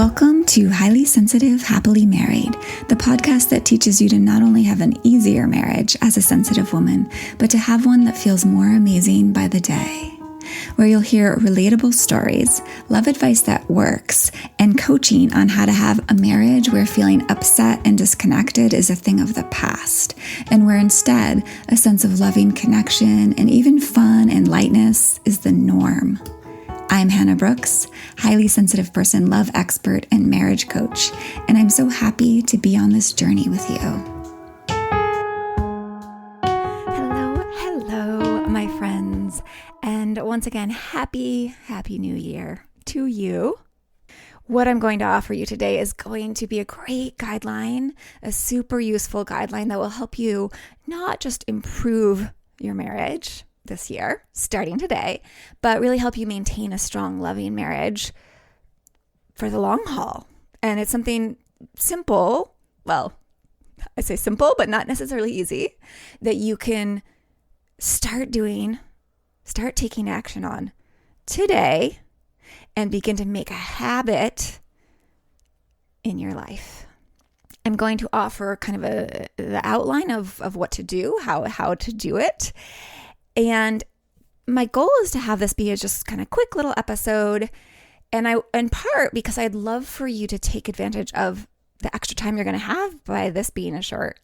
Welcome to Highly Sensitive, Happily Married, the podcast that teaches you to not only have an easier marriage as a sensitive woman, but to have one that feels more amazing by the day. Where you'll hear relatable stories, love advice that works, and coaching on how to have a marriage where feeling upset and disconnected is a thing of the past, and where instead a sense of loving connection and even fun and lightness is the norm. I'm Hannah Brooks, highly sensitive person, love expert, and marriage coach, and I'm so happy to be on this journey with you. Hello, my friends, and once again, happy New Year to you. What I'm going to offer you today is going to be a great guideline, a super useful guideline that will help you not just improve your marriage this year, starting today, but really help you maintain a strong, loving marriage for the long haul. And it's something simple, well, I say simple, but not necessarily easy, that you can start taking action on today and begin to make a habit in your life. I'm going to offer kind of the outline of what to do, how to do it. And my goal is to have this be a just kind of quick little episode. And in part because I'd love for you to take advantage of the extra time you're going to have by this being a short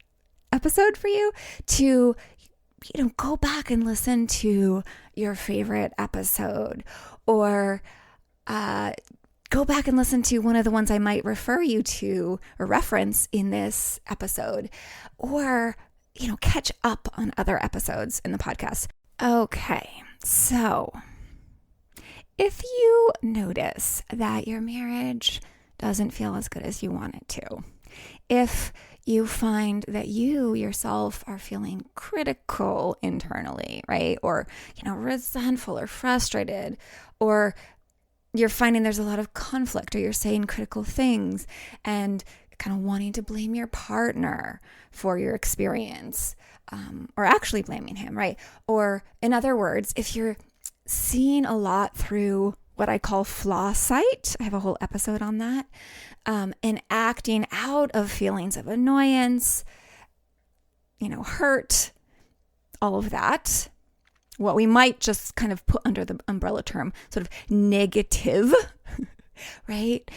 episode for you to, go back and listen to your favorite episode, or go back and listen to one of the ones I might refer you to or reference in this episode, or catch up on other episodes in the podcast. Okay, so if you notice that your marriage doesn't feel as good as you want it to, if you find that you yourself are feeling critical internally, right? Or, resentful or frustrated, or you're finding there's a lot of conflict, or you're saying critical things and kind of wanting to blame your partner for your experience, or actually blaming him, right? Or in other words, if you're seeing a lot through what I call flaw sight, I have a whole episode on that, and acting out of feelings of annoyance, hurt, all of that, what we might just kind of put under the umbrella term, sort of negative, right?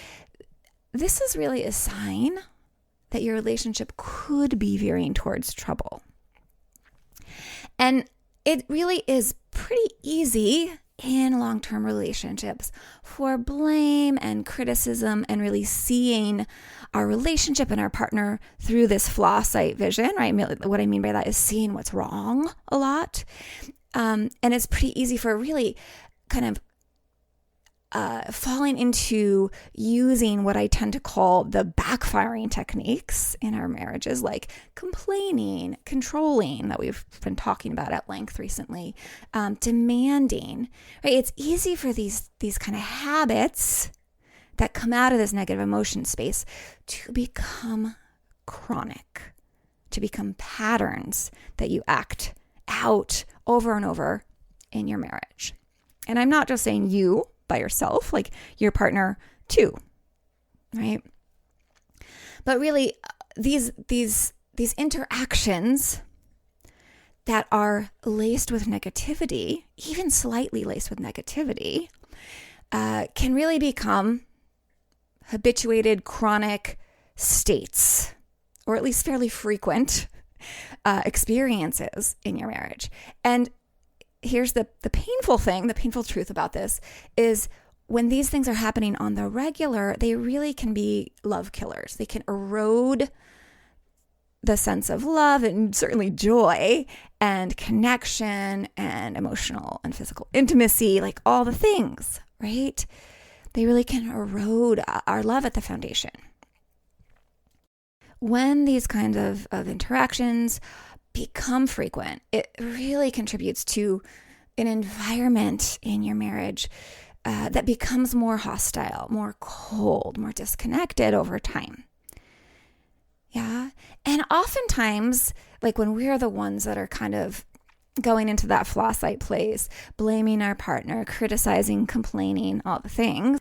This is really a sign that your relationship could be veering towards trouble. And it really is pretty easy in long-term relationships for blame and criticism and really seeing our relationship and our partner through this flaw sight vision, right? What I mean by that is seeing what's wrong a lot. And it's pretty easy for really kind of falling into using what I tend to call the backfiring techniques in our marriages, like complaining, controlling, that we've been talking about at length recently, demanding, right? It's easy for these kind of habits that come out of this negative emotion space to become chronic, to become patterns that you act out over and over in your marriage. And I'm not just saying you by yourself, like your partner too, right? But really, these interactions that are laced with negativity, even slightly laced with negativity, can really become habituated chronic states, or at least fairly frequent experiences in your marriage. And here's the painful thing, the painful truth about this is when these things are happening on the regular, they really can be love killers. They can erode the sense of love and certainly joy and connection and emotional and physical intimacy, like all the things, right? They really can erode our love at the foundation. When these kinds of interactions become frequent, it really contributes to an environment in your marriage that becomes more hostile, more cold, more disconnected over time. Yeah. And oftentimes, like when we're the ones that are kind of going into that flaw sight place, blaming our partner, criticizing, complaining, all the things,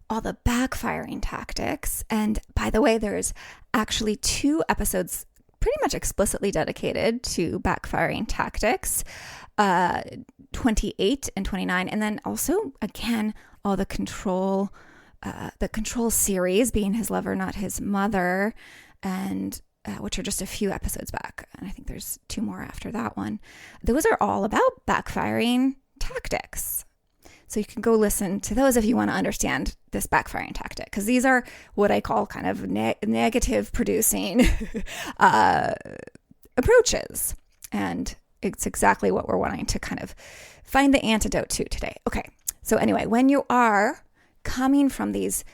all the backfiring tactics. And by the way, there's actually 2 episodes pretty much explicitly dedicated to backfiring tactics, 28 and 29. And then also, again, all the control series, Being His Lover, Not His Mother, and which are just a few episodes back. And I think there's 2 more after that one. Those are all about backfiring tactics. So you can go listen to those if you want to understand this backfiring tactic, because these are what I call kind of negative producing approaches. And it's exactly what we're wanting to kind of find the antidote to today. Okay. So anyway, when you are coming from these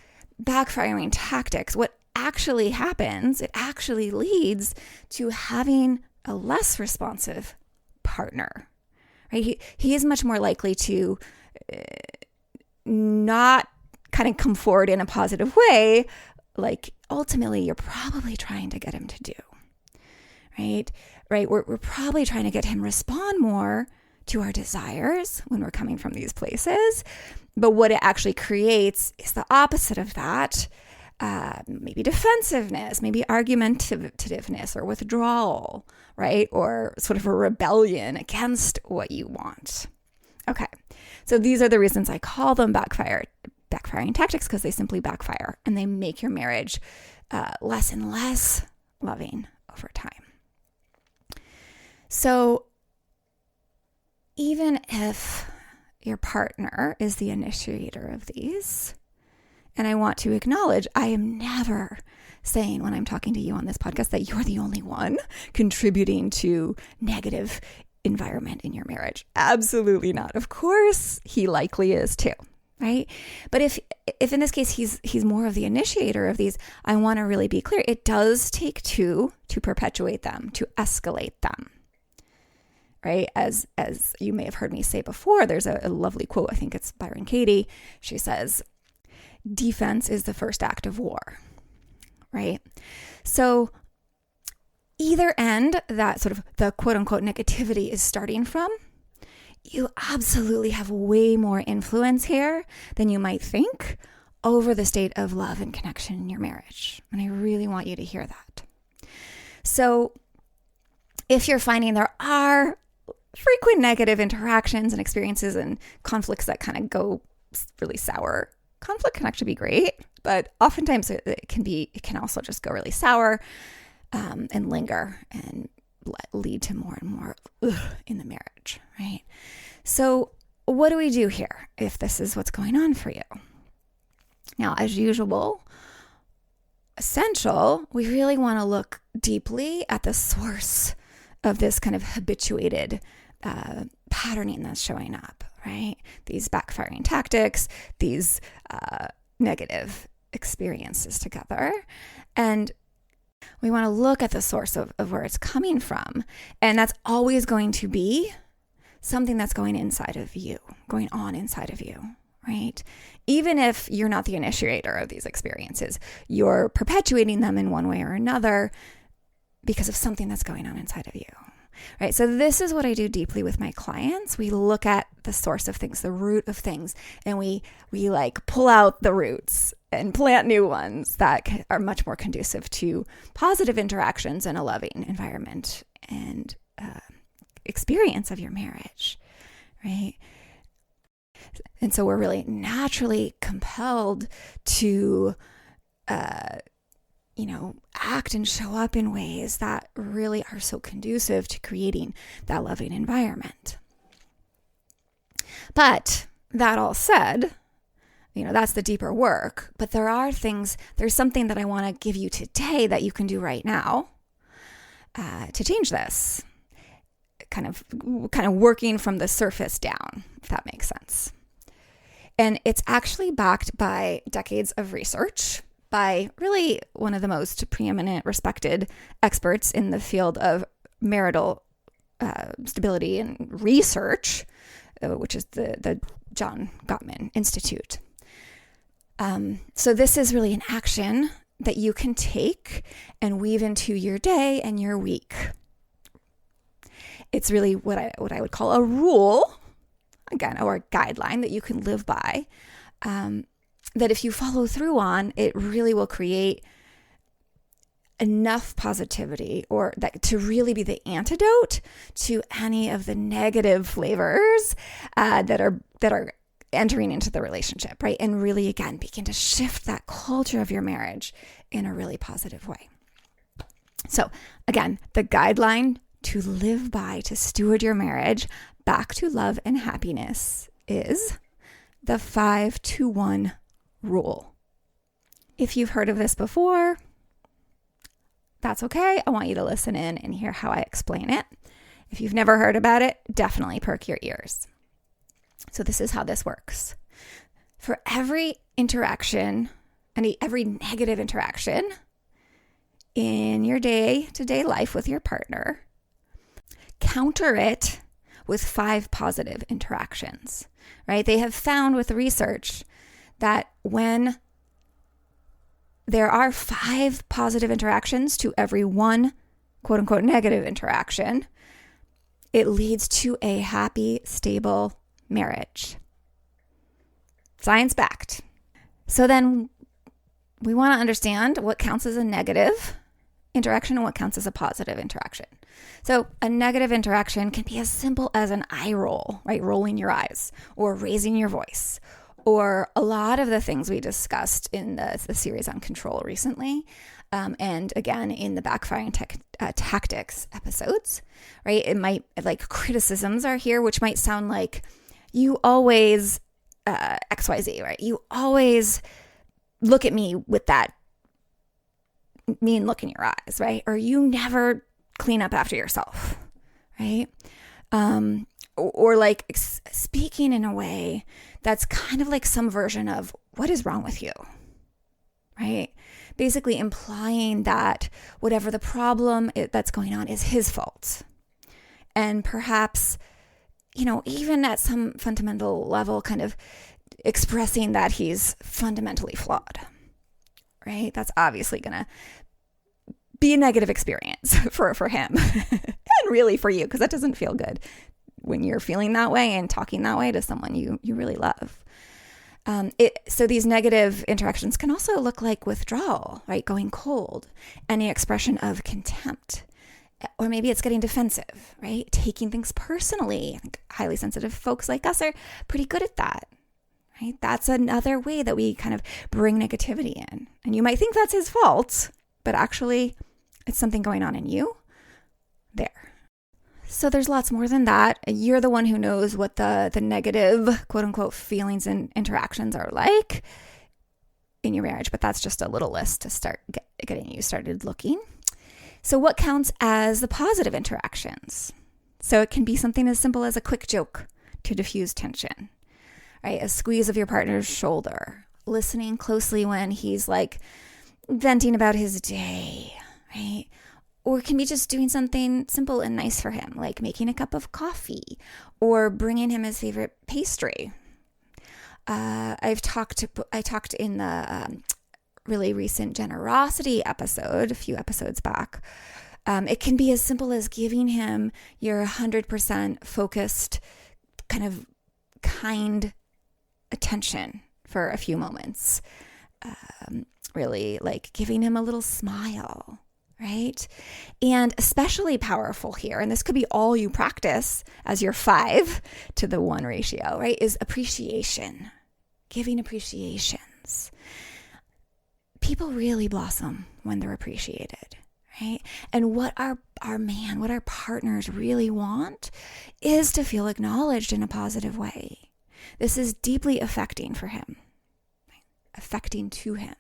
backfiring tactics, what actually happens, it actually leads to having a less responsive partner, right? He is much more likely to not kind of come forward in a positive way, like ultimately you're probably trying to get him to do, right? We're probably trying to get him respond more to our desires when we're coming from these places. But what it actually creates is the opposite of that. Maybe defensiveness, maybe argumentativeness or withdrawal, right? Or sort of a rebellion against what you want. Okay, so these are the reasons I call them backfiring tactics, because they simply backfire and they make your marriage less and less loving over time. So even if your partner is the initiator of these, and I want to acknowledge, I am never saying when I'm talking to you on this podcast that you're the only one contributing to negative environment in your marriage. Absolutely not. Of course, he likely is too, right? But if in this case he's more of the initiator of these, I want to really be clear. It does take 2 to perpetuate them, to escalate them. Right? As you may have heard me say before, there's a lovely quote, I think it's Byron Katie. She says, defense is the first act of war, right? So either end that sort of the quote unquote negativity is starting from, you absolutely have way more influence here than you might think over the state of love and connection in your marriage. And I really want you to hear that. So if you're finding there are frequent negative interactions and experiences and conflicts that kind of go really sour, conflict can actually be great, but oftentimes it can also just go really sour and linger and lead to more and more in the marriage, right? So what do we do here if this is what's going on for you? Now, as usual, essential, we really want to look deeply at the source of this kind of habituated patterning that's showing up, right? These backfiring tactics, these negative experiences together. And we want to look at the source of where it's coming from. And that's always going to be something that's going on inside of you, right? Even if you're not the initiator of these experiences, you're perpetuating them in one way or another because of something that's going on inside of you. Right. So this is what I do deeply with my clients. We look at the source of things, the root of things, and we like pull out the roots and plant new ones that are much more conducive to positive interactions and a loving environment and experience of your marriage. Right. And so we're really naturally compelled to act and show up in ways that really are so conducive to creating that loving environment. But that all said, that's the deeper work. But there's something that I want to give you today that you can do right now to change this. Kind of working from the surface down, if that makes sense. And it's actually backed by decades of research by really one of the most preeminent, respected experts in the field of marital stability and research, which is the John Gottman Institute. So this is really an action that you can take and weave into your day and your week. It's really what I would call a rule, again, or a guideline that you can live by. that if you follow through on, it really will create enough positivity, or that to really be the antidote to any of the negative flavors that are entering into the relationship, right? And really, again, begin to shift that culture of your marriage in a really positive way. So again, the guideline to live by, to steward your marriage back to love and happiness, is the 5-2-1 rule. If you've heard of this before, that's okay. I want you to listen in and hear how I explain it. If you've never heard about it, definitely perk your ears. So this is how this works. For every interaction, and every negative interaction in your day-to-day life with your partner, counter it with 5 positive interactions, right? They have found with research that when there are 5 positive interactions to every 1 quote unquote negative interaction, it leads to a happy, stable marriage. Science backed. So then we want to understand what counts as a negative interaction and what counts as a positive interaction. So a negative interaction can be as simple as an eye roll, right? Rolling your eyes, or raising your voice, or a lot of the things we discussed in the series on control recently, and again in the backfiring tactics episodes, right? It might, like, criticisms are here, which might sound like, you always XYZ, right? You always look at me with that mean look in your eyes, right? Or you never clean up after yourself, right? Or like speaking in a way that's kind of like some version of, what is wrong with you, right? Basically implying that whatever the problem that's going on is his fault. And perhaps, even at some fundamental level, kind of expressing that he's fundamentally flawed, right? That's obviously going to be a negative experience for him and really for you, because that doesn't feel good when you're feeling that way and talking that way to someone you really love. So these negative interactions can also look like withdrawal, right? Going cold, any expression of contempt, or maybe it's getting defensive, right? Taking things personally. I think highly sensitive folks like us are pretty good at that, right? That's another way that we kind of bring negativity in. And you might think that's his fault, but actually it's something going on in you there. So there's lots more than that. You're the one who knows what the negative, quote unquote, feelings and interactions are like in your marriage, but that's just a little list to start getting you started looking. So what counts as the positive interactions? So it can be something as simple as a quick joke to diffuse tension, right? A squeeze of your partner's shoulder, listening closely when he's like venting about his day, right? Or it can be just doing something simple and nice for him, like making a cup of coffee or bringing him his favorite pastry. I talked in the really recent generosity episode, a few episodes back. It can be as simple as giving him your 100% focused, kind of kind attention for a few moments. Really like giving him a little smile, right? And especially powerful here, and this could be all you practice as your 5-to-1 ratio, right? Is appreciation, giving appreciations. People really blossom when they're appreciated, right? And what our partners really want is to feel acknowledged in a positive way. This is deeply affecting for him, right? Affecting to him,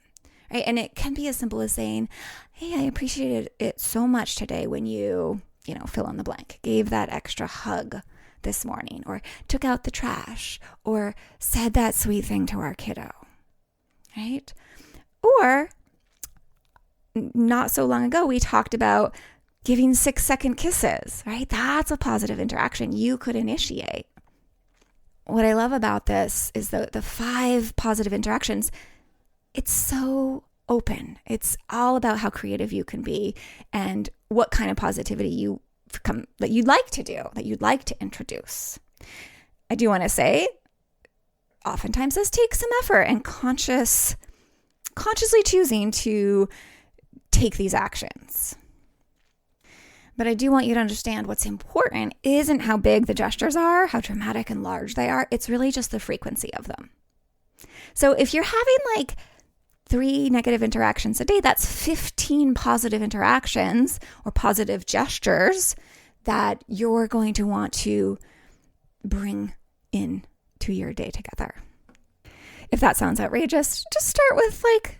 right? And it can be as simple as saying, hey, I appreciated it so much today when you fill in the blank, gave that extra hug this morning, or took out the trash, or said that sweet thing to our kiddo, right? Or not so long ago, we talked about giving 6-second kisses, right? That's a positive interaction you could initiate. What I love about this is the 5 positive interactions. It's so open. It's all about how creative you can be and what kind of positivity that you'd like to do, that you'd like to introduce. I do want to say, oftentimes this takes some effort and consciously choosing to take these actions. But I do want you to understand what's important isn't how big the gestures are, how dramatic and large they are. It's really just the frequency of them. So if you're having like 3 negative interactions a day, that's 15 positive interactions or positive gestures that you're going to want to bring in to your day together. If that sounds outrageous, just start with like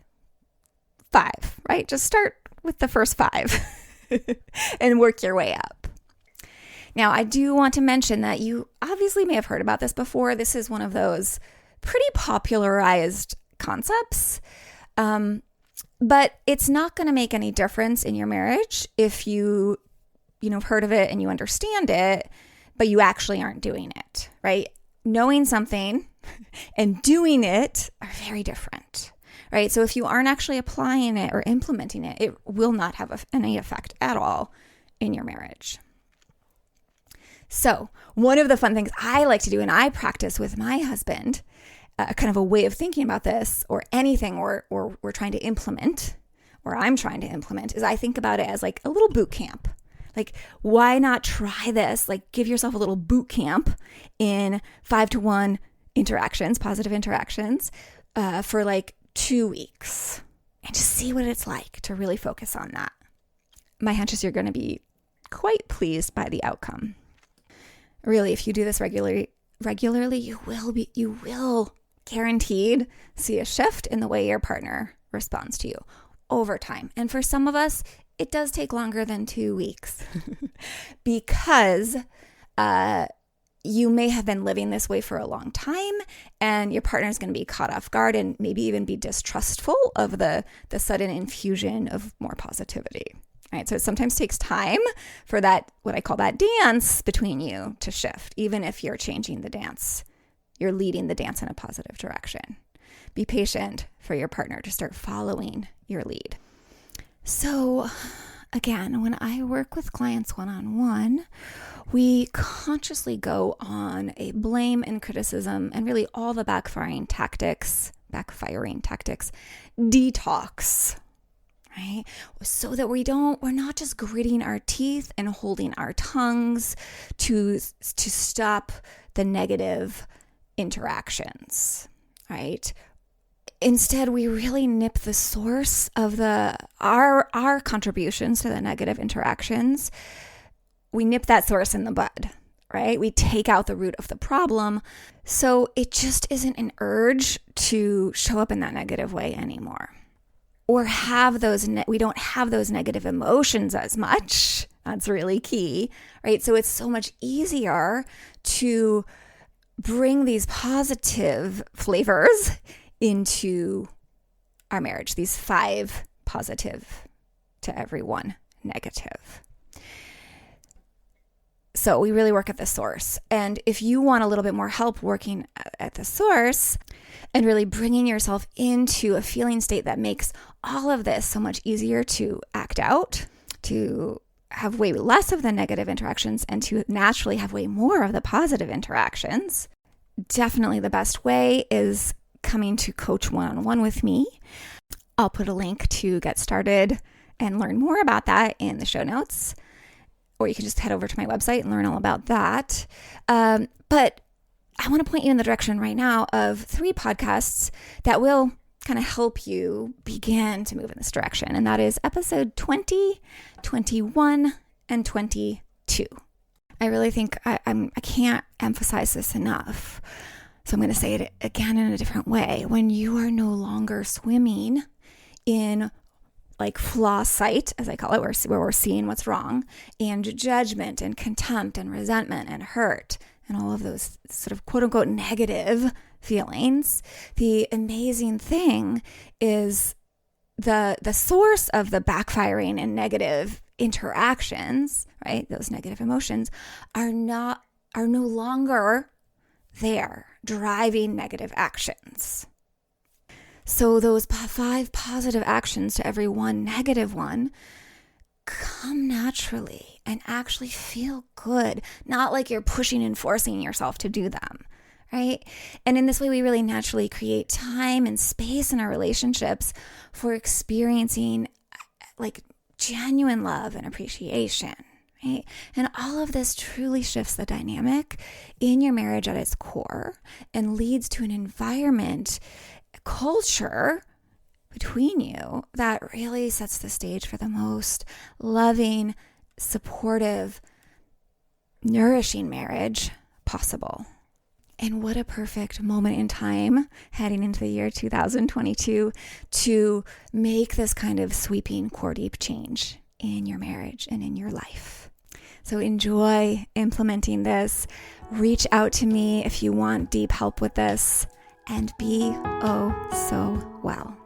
5, right? Just start with the first 5 and work your way up. Now, I do want to mention that you obviously may have heard about this before. This is one of those pretty popularized concepts, but it's not going to make any difference in your marriage if you have heard of it and you understand it, but you actually aren't doing it, right? Knowing something and doing it are very different, right? So if you aren't actually applying it or implementing it, it will not have any effect at all in your marriage. So one of the fun things I like to do, and I practice with my husband, kind of a way of thinking about this or anything or we're trying to implement, or I'm trying to implement, is I think about it as like a little boot camp. Like, why not try this? Like, give yourself a little boot camp in 5-to-1 interactions, positive interactions, for like 2 weeks and just see what it's like to really focus on that. My hunch is you're going to be quite pleased by the outcome. Really, if you do this regularly, you will guaranteed see a shift in the way your partner responds to you over time. And for some of us, it does take longer than 2 weeks because you may have been living this way for a long time and your partner is going to be caught off guard and maybe even be distrustful of the sudden infusion of more positivity. Right, so it sometimes takes time for that, what I call that dance between you to shift, even if you're changing the dance. You're leading the dance in a positive direction. Be patient for your partner to start following your lead. So again, when I work with clients one-on-one, we consciously go on a blame and criticism and really all the backfiring tactics, detox, right? So that we're not just gritting our teeth and holding our tongues to stop the negative interactions, right? Instead, we really nip the source of our contributions to the negative interactions. We nip that source in the bud, right? We take out the root of the problem. So it just isn't an urge to show up in that negative way anymore. Or we don't have those negative emotions as much. That's really key, right? So it's so much easier to bring these positive flavors into our marriage, these 5 positive to every 1 negative. So we really work at the source. And if you want a little bit more help working at the source and really bringing yourself into a feeling state that makes all of this so much easier to act out, to have way less of the negative interactions and to naturally have way more of the positive interactions, definitely the best way is coming to coach one-on-one with me. I'll put a link to get started and learn more about that in the show notes. Or you can just head over to my website and learn all about that. But I want to point you in the direction right now of 3 podcasts that will kind of help you begin to move in this direction. And that is episode 20, 21, and 22. I really think I can't emphasize this enough. So I'm going to say it again in a different way. When you are no longer swimming in like flaw sight, as I call it, where we're seeing what's wrong, and judgment and contempt and resentment and hurt and all of those sort of quote unquote negative feelings, the amazing thing is the source of the backfiring and negative interactions, right? Those negative emotions are no longer there driving negative actions. So those 5 positive actions to every 1 negative one come naturally and actually feel good, not like you're pushing and forcing yourself to do them, right? And in this way, we really naturally create time and space in our relationships for experiencing like genuine love and appreciation, right? And all of this truly shifts the dynamic in your marriage at its core and leads to an environment, culture between you that really sets the stage for the most loving, supportive, nourishing marriage possible. And what a perfect moment in time heading into the year 2022 to make this kind of sweeping core deep change in your marriage and in your life. So enjoy implementing this. Reach out to me if you want deep help with this, and be oh so well.